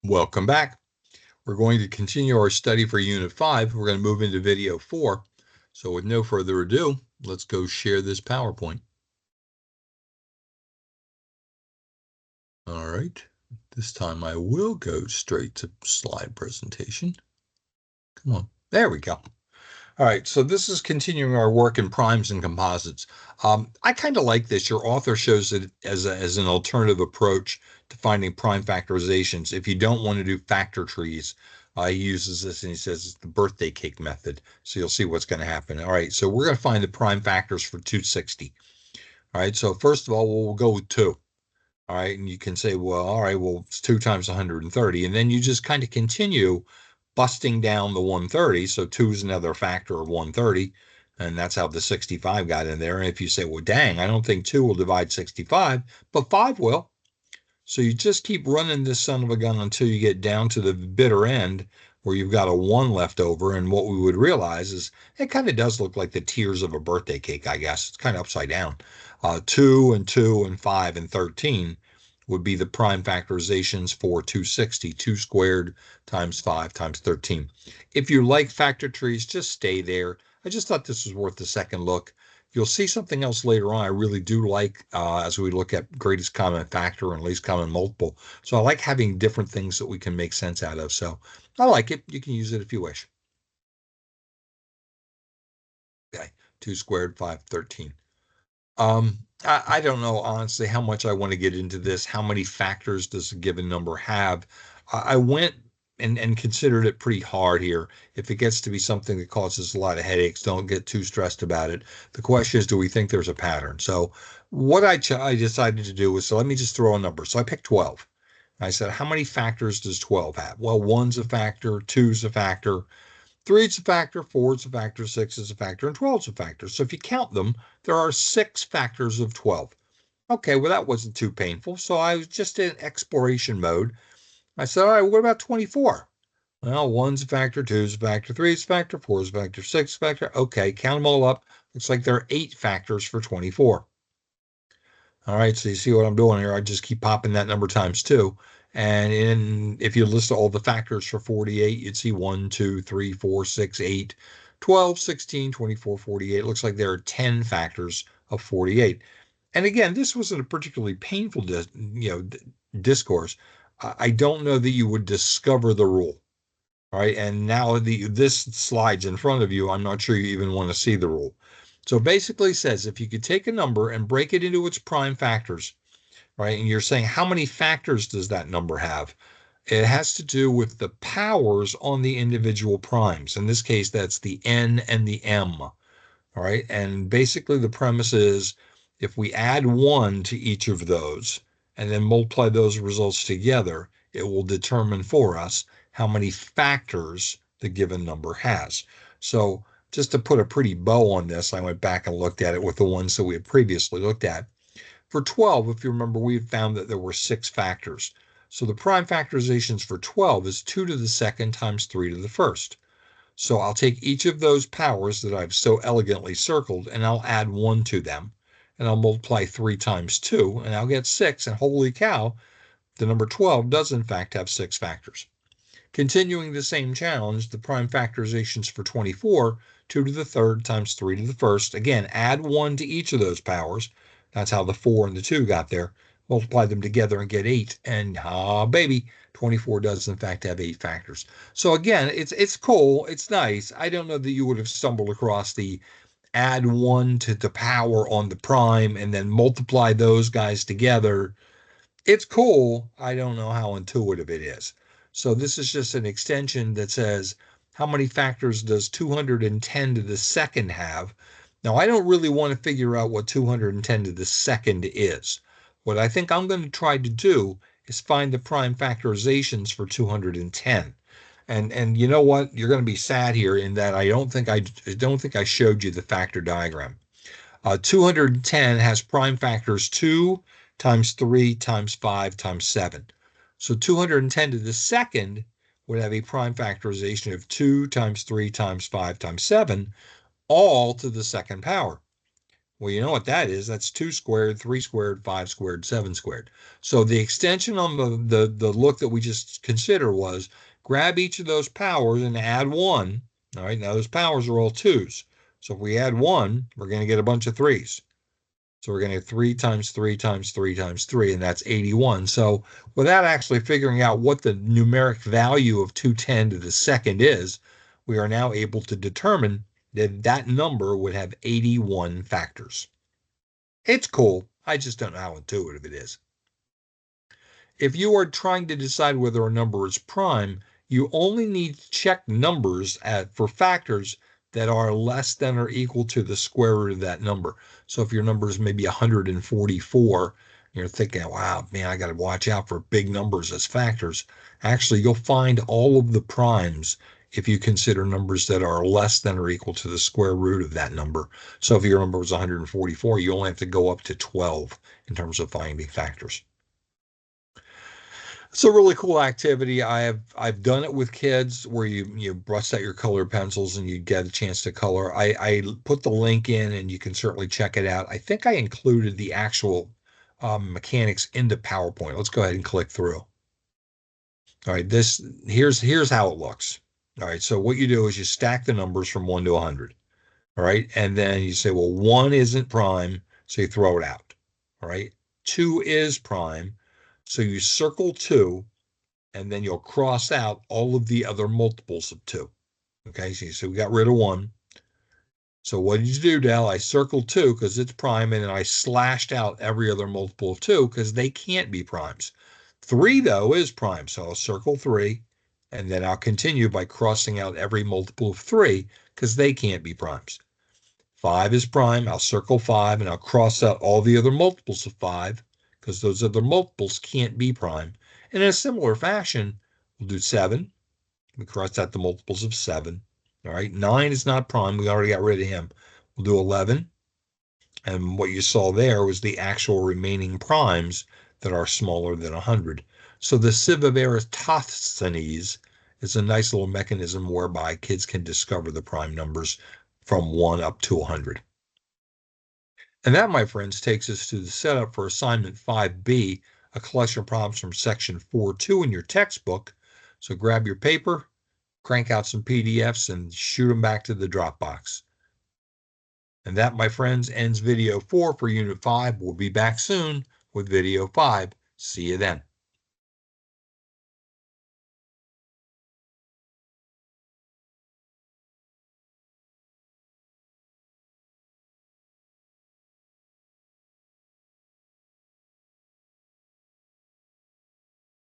Welcome back. We're going to continue our study for Unit 5. We're going to move into Video 4. So with no further ado, let's go share this PowerPoint. All right. This time I will go straight to slide presentation. Come on. There we go. All right, so this is continuing our work in primes and composites. I kind of like this. Your author shows it as an alternative approach to finding prime factorizations. If you don't want to do factor trees, he uses this and he says it's the birthday cake method. So you'll see what's going to happen. All right, so we're going to find the prime factors for 260. All right, so first of all, we'll go with 2. All right, and you can say, well, all right, well, it's 2 times 130. And then you just kind of continue busting down the 130. So 2 is another factor of 130. And that's how the 65 got in there. And if you say, well, dang, I don't think 2 will divide 65, but 5 will. So you just keep running this son of a gun until you get down to the bitter end where you've got a 1 left over. And what we would realize is it kind of does look like the tiers of a birthday cake, I guess. It's kind of upside down. 2 and 2 and 5 and 13 would be the prime factorizations for 260, 2 squared times 5 times 13. If you like factor trees, just stay there. I just thought this was worth a second look. You'll see something else later on I really do like as we look at greatest common factor and least common multiple. So I like having different things that we can make sense out of. So I like it. You can use it if you wish. Okay, 2 squared, 5, 13. I don't know, honestly, how much I want to get into this. How many factors does a given number have? I went and considered it pretty hard here. If it gets to be something that causes a lot of headaches, don't get too stressed about it. The question is, do we think there's a pattern? So what I decided to do was, so let me just throw a number. So I picked 12. I said, how many factors does 12 have? Well, 1's a factor, 2's a factor, 3 is a factor, 4 is a factor, 6 is a factor, and 12 is a factor. So if you count them, there are 6 factors of 12. Okay, well, that wasn't too painful. So I was just in exploration mode. I said, all right, what about 24? Well, 1's a factor, 2's a factor, 3 is a factor, 4 is a factor, 6 is a factor. Okay, count them all up. Looks like there are 8 factors for 24. All right, so you see what I'm doing here. I just keep popping that number times 2. And if you list all the factors for 48, you'd see 1, 2, 3, 4, 6, 8, 12, 16, 24, 48. It looks like there are 10 factors of 48. And again, this wasn't a particularly painful discourse. I don't know that you would discover the rule. All right, and now this slide's in front of you. I'm not sure you even want to see the rule. So basically it says if you could take a number and break it into its prime factors, right? And you're saying how many factors does that number have? It has to do with the powers on the individual primes. In this case, that's the n and the m. All right. And basically the premise is if we add 1 to each of those and then multiply those results together, it will determine for us how many factors the given number has. So just to put a pretty bow on this, I went back and looked at it with the ones that we had previously looked at. For 12, if you remember, we had found that there were 6 factors. So the prime factorizations for 12 is 2 to the second times 3 to the first. So I'll take each of those powers that I've so elegantly circled and I'll add 1 to them. And I'll multiply 3 times 2 and I'll get 6. And holy cow, the number 12 does in fact have 6 factors. Continuing the same challenge, the prime factorizations for 24, 2 to the third times 3 to the first. Again, add 1 to each of those powers. That's how the 4 and the 2 got there. Multiply them together and get 8. And baby, 24 does in fact have 8 factors. So again, it's cool. It's nice. I don't know that you would have stumbled across the add 1 to the power on the prime and then multiply those guys together. It's cool. I don't know how intuitive it is. So this is just an extension that says how many factors does 210 to the second have? Now, I don't really want to figure out what 210 to the second is. What I think I'm going to try to do is find the prime factorizations for 210. And you know what? You're going to be sad here in that I don't think I showed you the factor diagram. 210 has prime factors 2 times 3 times 5 times 7. So 210 to the second would have a prime factorization of 2 times 3 times 5 times 7, all to the second power. Well, you know what that is? That's 2 squared, 3 squared, 5 squared, 7 squared. So the extension on the look that we just considered was grab each of those powers and add 1. All right, now those powers are all 2's. So if we add 1, we're going to get a bunch of 3's. So we're going to get 3 times 3 times 3 times 3, and that's 81. So without actually figuring out what the numeric value of 210 to the second is, we are now able to determine that that number would have 81 factors. It's cool. I just don't know how intuitive it is. If you are trying to decide whether a number is prime, you only need to check numbers for factors that are less than or equal to the square root of that number. So if your number is maybe 144, you're thinking, wow, man, I got to watch out for big numbers as factors. Actually, you'll find all of the primes if you consider numbers that are less than or equal to the square root of that number. So if your number was 144, you only have to go up to 12 in terms of finding factors. It's a really cool activity. I've done it with kids where you bust out your colored pencils and you get a chance to color. I put the link in and you can certainly check it out. I think I included the actual mechanics into PowerPoint. Let's go ahead and click through. All right, here's how it looks. All right, so what you do is you stack the numbers from 1 to 100. All right, and then you say, well, 1 isn't prime, so you throw it out. All right, 2 is prime, so you circle 2, and then you'll cross out all of the other multiples of 2. Okay, so we got rid of 1. So what did you do, Dal? I circled 2 because it's prime, and then I slashed out every other multiple of 2 because they can't be primes. 3, though, is prime, so I'll circle 3, and then I'll continue by crossing out every multiple of 3 because they can't be primes. 5 is prime, I'll circle 5, and I'll cross out all the other multiples of 5 because those other multiples can't be prime. And in a similar fashion, we'll do 7. We cross out the multiples of 7. All right, 9 is not prime. We already got rid of him. We'll do 11. And what you saw there was the actual remaining primes that are smaller than 100. So the sieve of Eratosthenes is a nice little mechanism whereby kids can discover the prime numbers from 1 up to 100. And that, my friends, takes us to the setup for assignment 5B, a collection of problems from section 4.2 in your textbook. So grab your paper, crank out some PDFs, and shoot them back to the Dropbox. And that, my friends, ends video 4 for Unit 5. We'll be back soon with video 5. See you then.